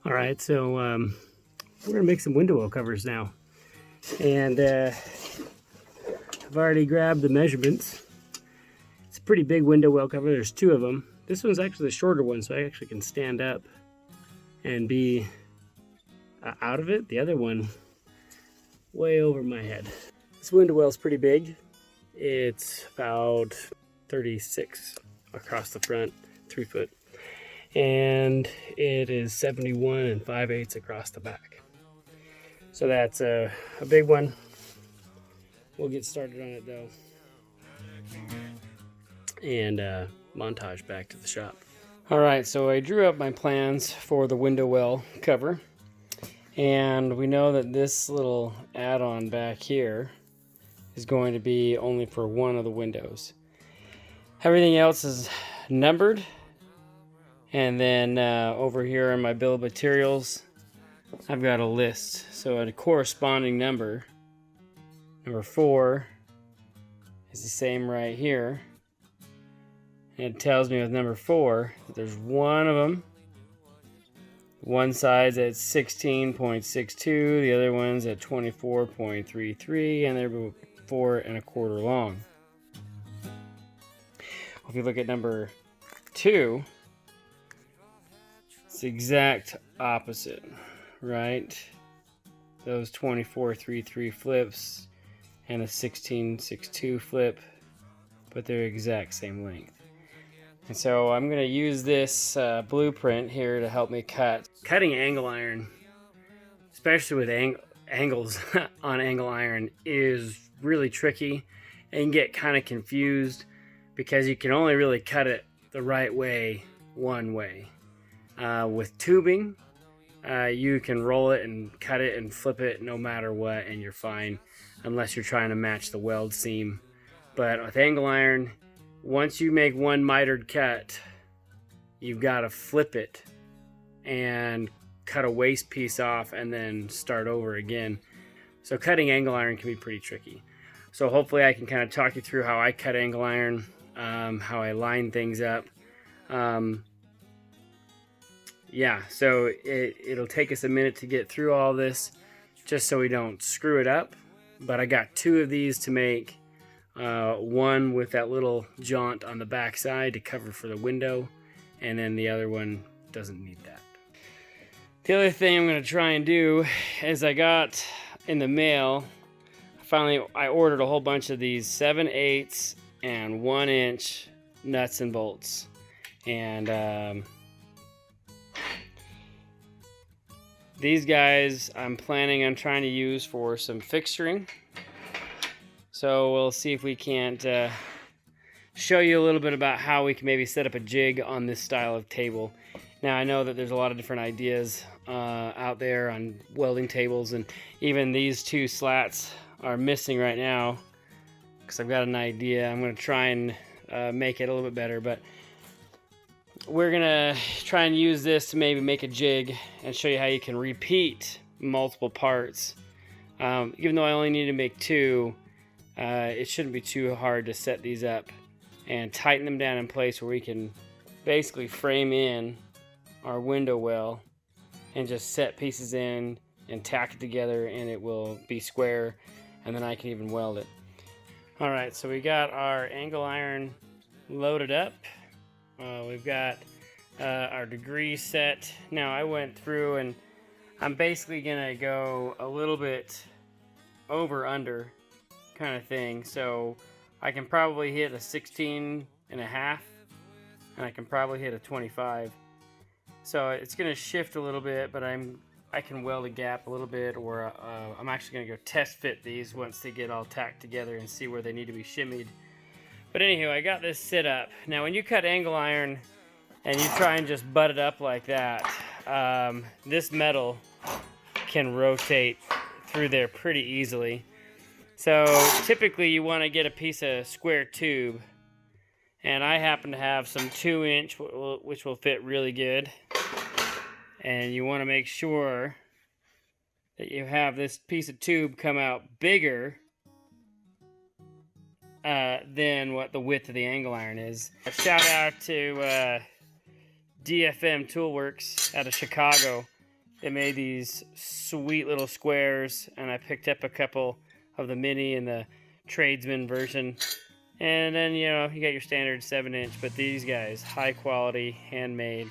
All right, so we're gonna make some window well covers now. And I've already grabbed the measurements. It's a pretty big window well cover. There's two of them. This one's actually the shorter one, so I actually can stand up and be out of it. The other one, way over my head. This window well is pretty big. It's about 36 across the front, 3 foot. And it is 71 5/8 across the back. So that's a big one. We'll get started on it though. And montage back to the shop. All right, so I drew up my plans for the window well cover. And we know that this little add-on back here is going to be only for one of the windows. Everything else is numbered. And then over here in my bill of materials, I've got a list. So a corresponding number, number 4, is the same right here. And it tells me with number 4 that there's one of them. One side's at 16.62, the other one's at 24.33, and they're 4 1/4 long. If you look at number 2, it's the exact opposite, right? Those 24.33 flips and a 16.62 flip, but they're exact same length. And so I'm going to use this blueprint here to help me cut. Cutting angle iron, especially with angles on angle iron, is really tricky and get kind of confused because you can only really cut it the right way one way. With tubing, you can roll it and cut it and flip it no matter what, and you're fine, unless you're trying to match the weld seam. But with angle iron, once you make one mitered cut, you've got to flip it and cut a waste piece off and then start over again. So cutting angle iron can be pretty tricky. So hopefully I can kind of talk you through how I cut angle iron, how I line things up. Yeah, so it'll take us a minute to get through all this just so we don't screw it up. But I got 2 of these to make. One with that little jaunt on the back side to cover for the window, and then the other one doesn't need that. The other thing I'm going to try and do is I got in the mail, I ordered a whole bunch of these 7/8 and 1 inch nuts and bolts. And these guys I'm planning on trying to use for some fixturing. So we'll see if we can't show you a little bit about how we can maybe set up a jig on this style of table. Now I know that there's a lot of different ideas out there on welding tables, and even these 2 slats are missing right now because I've got an idea. I'm going to try and make it a little bit better, but we're going to try and use this to maybe make a jig and show you how you can repeat multiple parts. Even though I only need to make 2, it shouldn't be too hard to set these up and tighten them down in place where we can basically frame in our window well and just set pieces in and tack it together, and it will be square, and then I can even weld it. Alright, so we got our angle iron loaded up. We've got our degree set. Now I went through and I'm basically gonna go a little bit over under kind of thing, so I can probably hit a 16.5 and I can probably hit a 25. So it's gonna shift a little bit, but I can weld a gap a little bit, or I'm actually gonna go test fit these once they get all tacked together and see where they need to be shimmied. But anywho, I got this set up. Now when you cut angle iron and you try and just butt it up like that, this metal can rotate through there pretty easily. So typically you want to get a piece of square tube, and I happen to have some 2 inch which will fit really good, and you want to make sure that you have this piece of tube come out bigger than what the width of the angle iron is. A shout out to DFM Toolworks out of Chicago. they made these sweet little squares, and I picked up a couple of the mini and the tradesman version. And then, you know, you got your standard 7-inch, but these guys, high quality, handmade,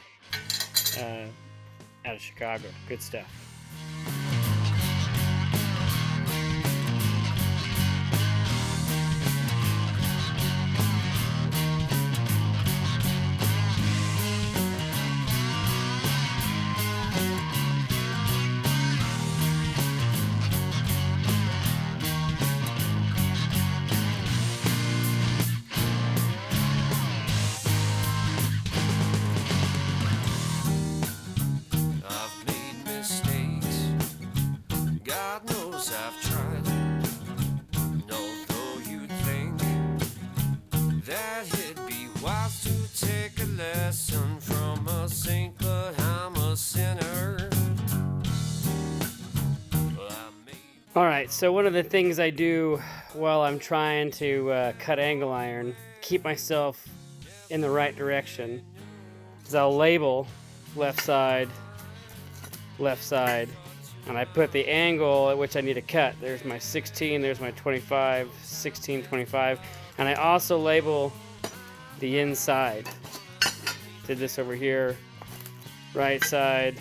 out of Chicago. Good stuff. I've tried, and although you'd think that it'd be wise to take a lesson from a saint, but I'm a sinner. All right, so one of the things I do while I'm trying to cut angle iron, keep myself in the right direction, is I'll label left side, and I put the angle at which I need to cut. There's my 16, there's my 25, 16, 25. And I also label the inside. Did this over here, right side.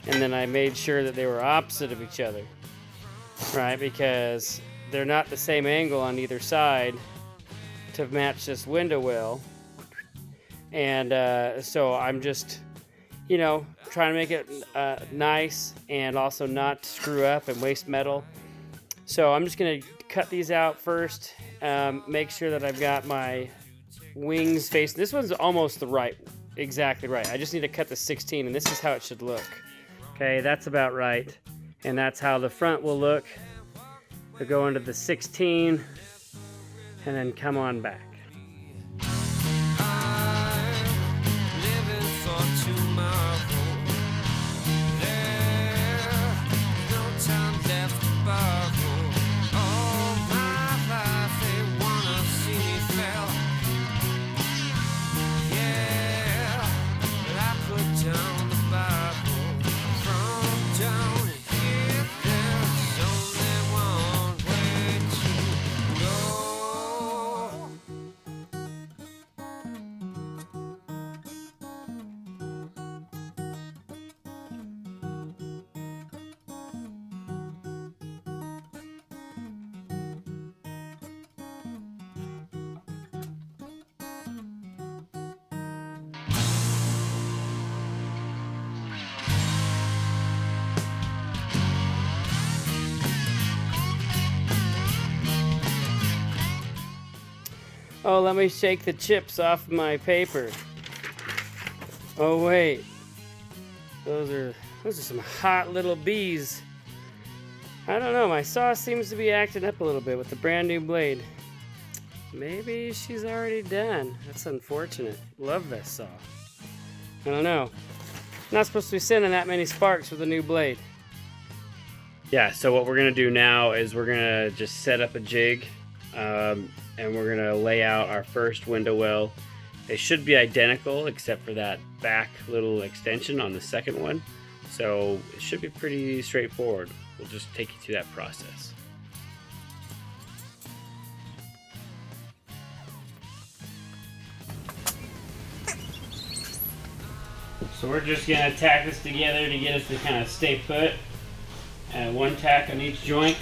And then I made sure that they were opposite of each other, right? Because they're not the same angle on either side to match this window well. And so I'm just, you know, trying to make it nice and also not screw up and waste metal. So I'm just going to cut these out first, make sure that I've got my wings facing. This one's almost exactly right. I just need to cut the 16, and this is how it should look. Okay, that's about right. And that's how the front will look. We'll go into the 16 and then come on back. Oh, let me shake the chips off my paper. Oh wait, those are some hot little bees. I don't know, my saw seems to be acting up a little bit with the brand new blade. Maybe she's already done. That's unfortunate. Love this saw. I don't know. Not supposed to be sending that many sparks with a new blade. Yeah, so what we're gonna do now is we're gonna just set up a jig, and we're gonna lay out our first window well. They should be identical except for that back little extension on the second one. So it should be pretty straightforward. We'll just take you through that process. So we're just gonna tack this together to get us to kind of stay put. One tack on each joint.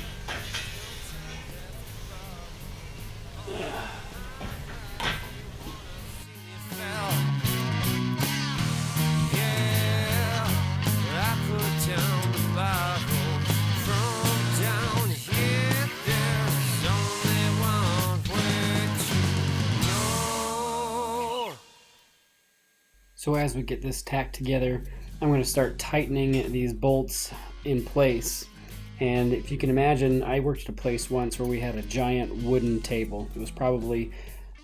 So as we get this tacked together, I'm going to start tightening these bolts in place. And if you can imagine, I worked at a place once where we had a giant wooden table. It was probably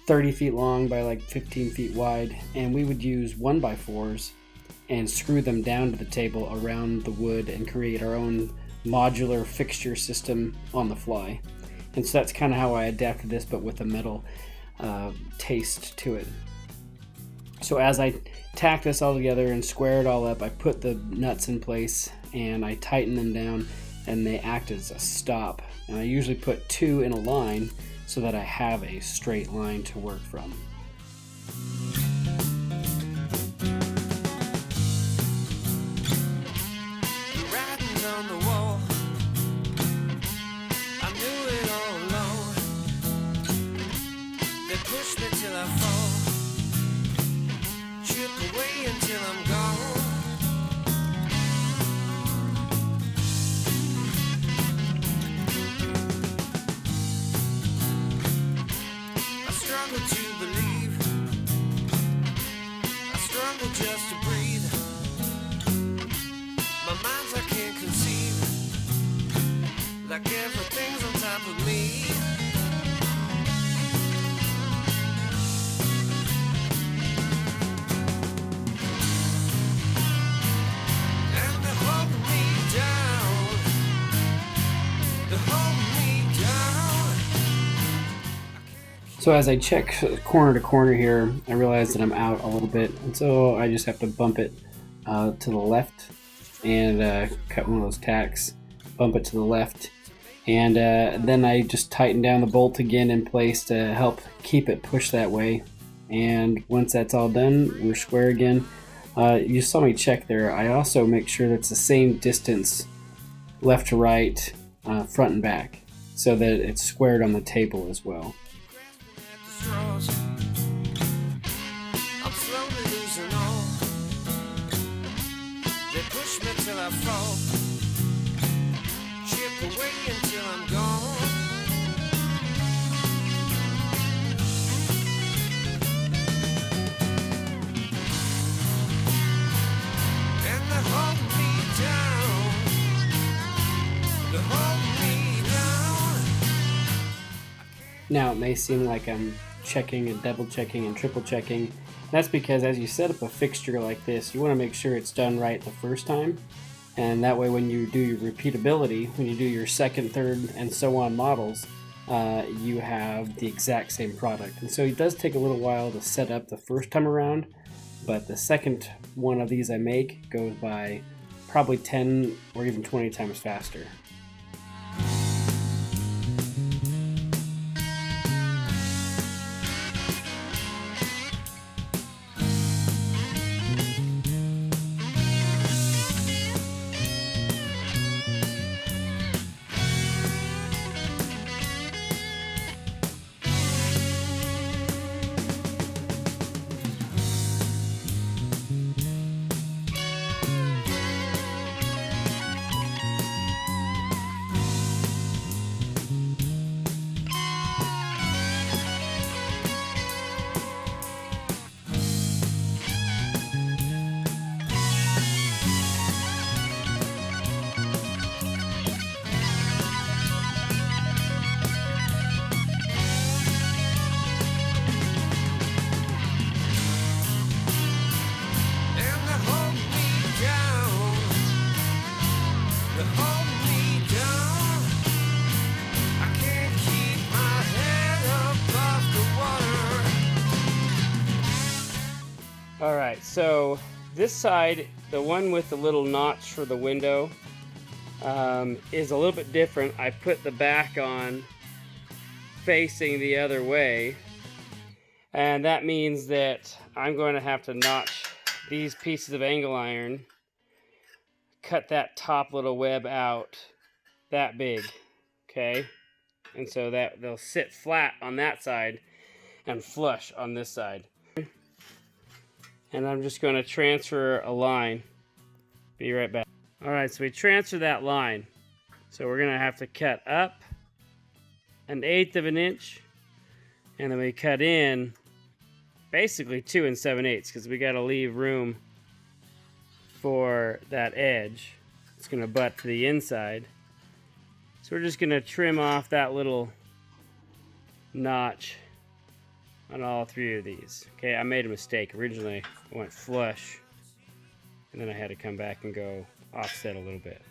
30 feet long by like 15 feet wide, and we would use 1x4s and screw them down to the table around the wood and create our own modular fixture system on the fly. And so that's kind of how I adapted this, but with a metal taste to it. So as I tack this all together and square it all up, I put the nuts in place and I tighten them down, and they act as a stop. And I usually put 2 in a line so that I have a straight line to work from. Writing on the wall, I knew it all along. They push me till I fall, chip away until I'm gone. I struggle to believe, I struggle just to breathe. My mind's I can't conceive, like everything's on top of me. And they're holding me down, they're holding me down. So as I check corner to corner here, I realize that I'm out a little bit, and so I just have to bump it to the left and cut one of those tacks, bump it to the left, and then I just tighten down the bolt again in place to help keep it pushed that way. And once that's all done, we're square again. You saw me check there. I also make sure that's the same distance left to right, front and back, so that it's squared on the table as well. Straws, I'm slowly losing all. They push me till I fall, chip away until I'm gone. And they hold me down, they hold me down. Now it may seem like I'm checking and double checking and triple checking. That's because as you set up a fixture like this, you want to make sure it's done right the first time, and that way when you do your repeatability, when you do your second, third, and so on models, you have the exact same product. And so it does take a little while to set up the first time around, but the second one of these I make goes by probably 10 or even 20 times faster. Alright, so this side, the one with the little notch for the window, is a little bit different. I put the back on facing the other way, and that means that I'm going to have to notch these pieces of angle iron, cut that top little web out that big, okay? And so that they'll sit flat on that side and flush on this side. And I'm just going to transfer a line. Be right back. Alright, so we transfer that line. So we're going to have to cut up 1/8 of an inch, and then we cut in basically 2 7/8 because we got to leave room for that edge. It's going to butt to the inside. So we're just going to trim off that little notch on all 3 of these. Okay, I made a mistake. Originally I went flush, and then I had to come back and go offset a little bit.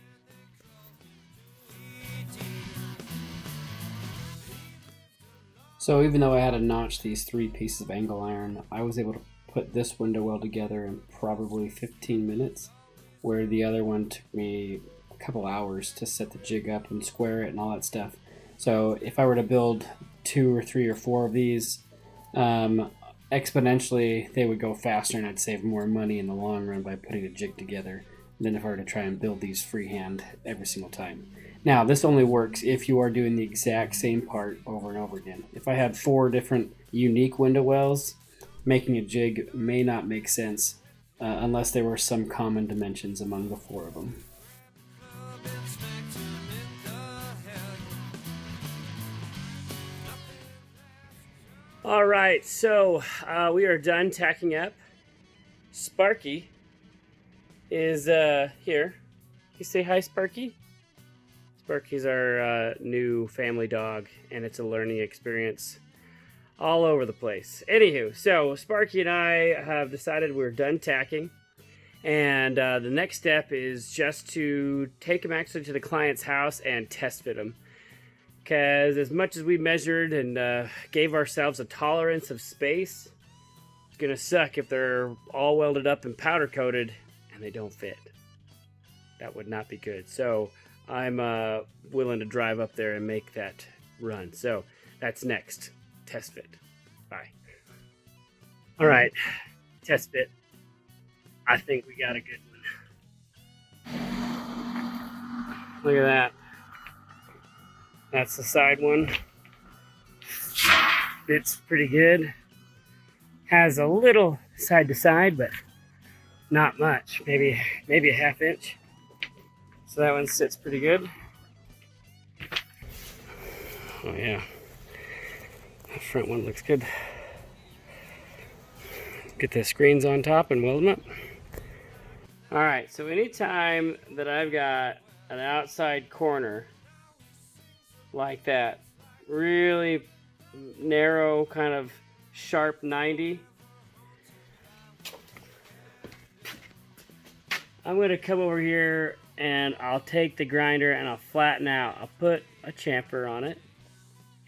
So even though I had to notch these 3 pieces of angle iron, I was able to put this window well together in probably 15 minutes, where the other one took me a couple hours to set the jig up and square it and all that stuff. So if I were to build 2 or 3 or 4 of these, exponentially they would go faster, and I'd save more money in the long run by putting a jig together than if I were to try and build these freehand every single time. Now, this only works if you are doing the exact same part over and over again. If I had 4 different unique window wells, making a jig may not make sense unless there were some common dimensions among the 4 of them. All right, so we are done tacking up. Sparky is here. You say hi, Sparky? Sparky's our new family dog, and it's a learning experience all over the place. Anywho, so Sparky and I have decided we're done tacking, and the next step is just to take him actually to the client's house and test fit him. Because as much as we measured and gave ourselves a tolerance of space, it's going to suck if they're all welded up and powder coated and they don't fit. That would not be good. So I'm willing to drive up there and make that run. So that's next. Test fit. Bye. All right. Test fit. I think we got a good one. Look at that. That's the side one. Fits pretty good. Has a little side to side, but not much. Maybe a ½ inch. So that one sits pretty good. Oh yeah. That front one looks good. Get the screens on top and weld them up. Alright, so anytime that I've got an outside corner like that, really narrow, kind of sharp 90, I'm going to come over here and I'll take the grinder and I'll flatten out. I'll put a chamfer on it,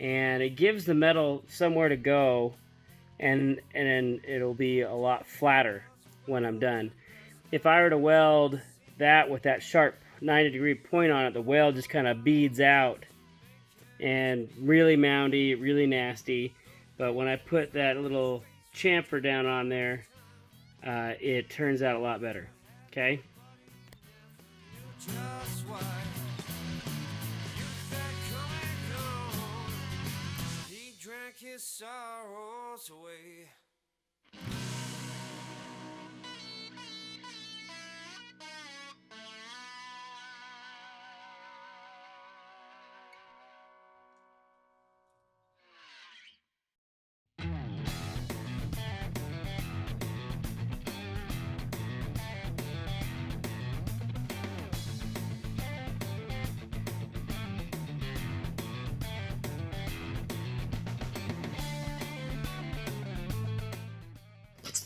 and it gives the metal somewhere to go, and then it'll be a lot flatter when I'm done. If I were to weld that with that sharp 90-degree point on it, the weld just kind of beads out and really moundy, really nasty. But when I put that little chamfer down on there, it turns out a lot better. Okay? Just why you think coming gone, he drank his sorrows away.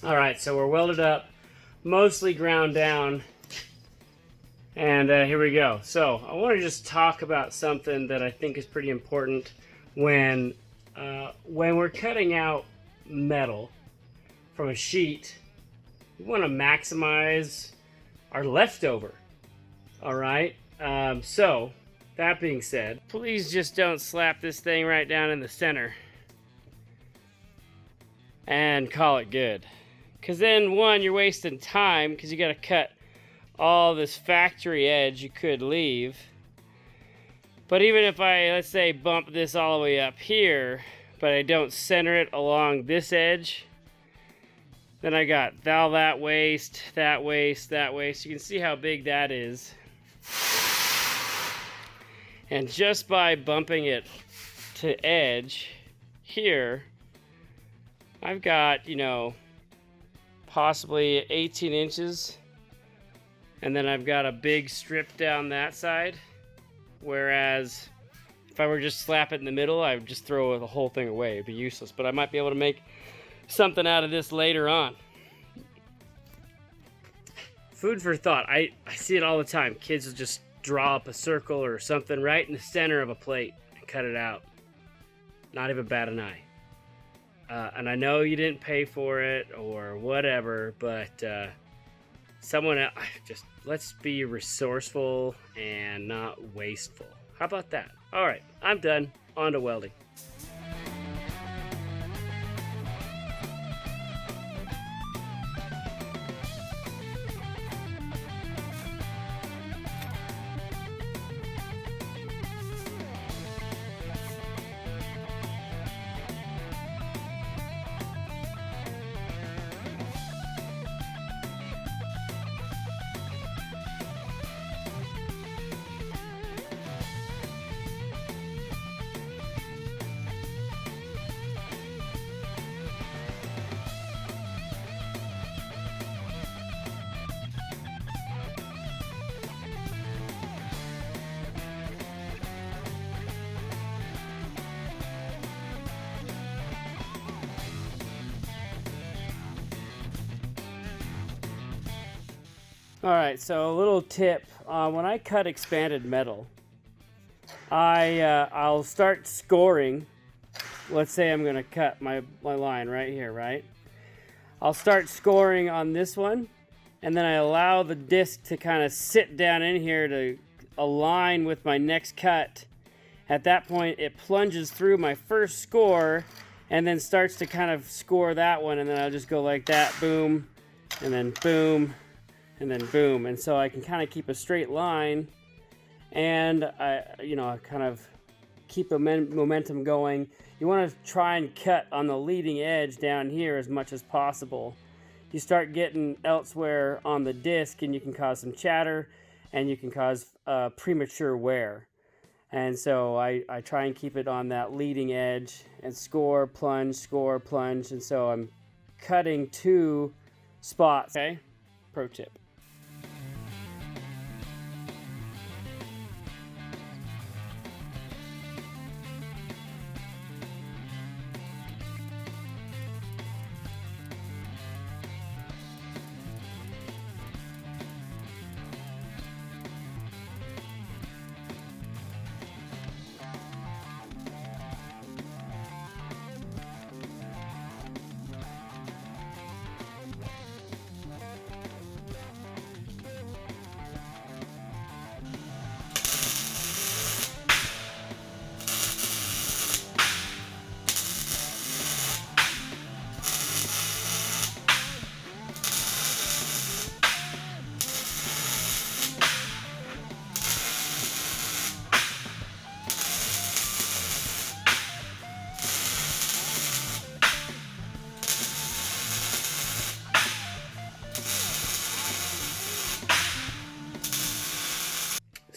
Alright, so we're welded up, mostly ground down, and here we go. So I want to just talk about something that I think is pretty important when we're cutting out metal from a sheet. We want to maximize our leftover. Alright, so that being said, please just don't slap this thing right down in the center and call it good. Because then, one, you're wasting time because you got to cut all this factory edge you could leave. But even if I, let's say, bump this all the way up here, but I don't center it along this edge, then I got all that waste, that waste, that waste. You can see how big that is. And just by bumping it to edge here, I've got, you know, possibly 18 inches, and then I've got a big strip down that side, whereas if I were just slap it in the middle, I would just throw the whole thing away. It'd be useless, but I might be able to make something out of this later on. Food for thought. I see it all the time. Kids will just draw up a circle or something right in the center of a plate and cut it out. Not even bat an eye. And I know you didn't pay for it or whatever, but let's be resourceful and not wasteful. How about that? All right, I'm done. On to welding. All right, so a little tip. When I cut expanded metal, I'll start scoring. Let's say I'm gonna cut my line right here, right? I'll start scoring on this one, and then I allow the disc to kind of sit down in here to align with my next cut. At that point, it plunges through my first score, and then starts to kind of score that one, and then I'll just go like that, boom, and then boom, and then boom. And so I can kind of keep a straight line, and I kind of keep the momentum going. You want to try and cut on the leading edge down here as much as possible. You start getting elsewhere on the disc, and you can cause some chatter, and you can cause premature wear. And so I try and keep it on that leading edge and score, plunge, and so I'm cutting 2 spots. Okay, pro tip.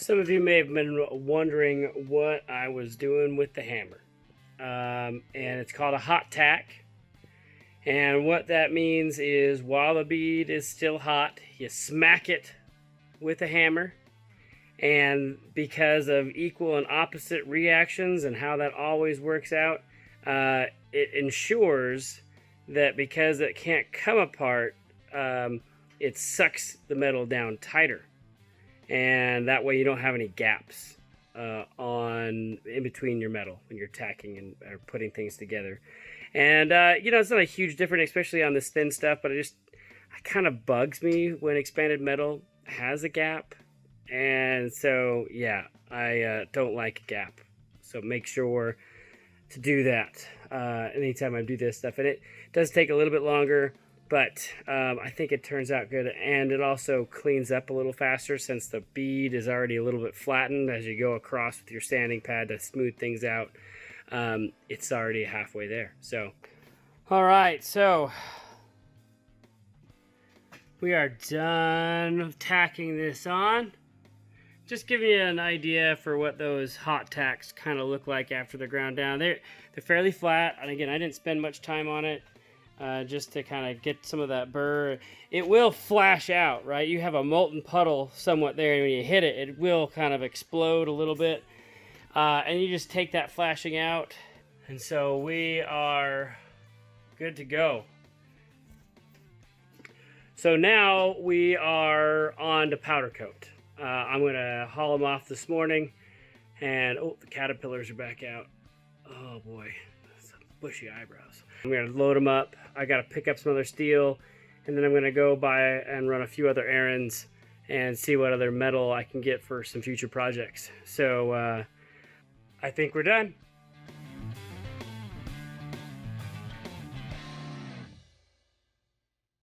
Some of you may have been wondering what I was doing with the hammer. And it's called a HOT TACK. And what that means is while the bead is still hot, you smack it with a hammer. And because of equal and opposite reactions and how that always works out, it ensures that because it can't come apart, it sucks the metal down tighter. And that way you don't have any gaps in between your metal when you're tacking or putting things together. And it's not a huge difference, especially on this thin stuff, but it kind of bugs me when expanded metal has a gap. And so yeah, I don't like a gap, so make sure to do that anytime I do this stuff. And it does take a little bit longer, but I think it turns out good, and it also cleans up a little faster since the bead is already a little bit flattened as you go across with your sanding pad to smooth things out. It's already halfway there. So, all right, so we are done tacking this on. Just giving you an idea for what those hot tacks kind of look like after they're ground down. They're fairly flat, and again, I didn't spend much time on it. Just to kind of get some of that burr. It will flash out, right? You have a molten puddle somewhat there, and when you hit it, it will kind of explode a little bit. And you just take that flashing out. And so we are good to go. So now we are on to powder coat. I'm going to haul them off this morning. And, the caterpillars are back out. Oh, boy. bushy eyebrows. I'm gonna load them up. I gotta pick up some other steel, and then I'm gonna go by and run a few other errands and see what other metal I can get for some future projects. So I think we're done.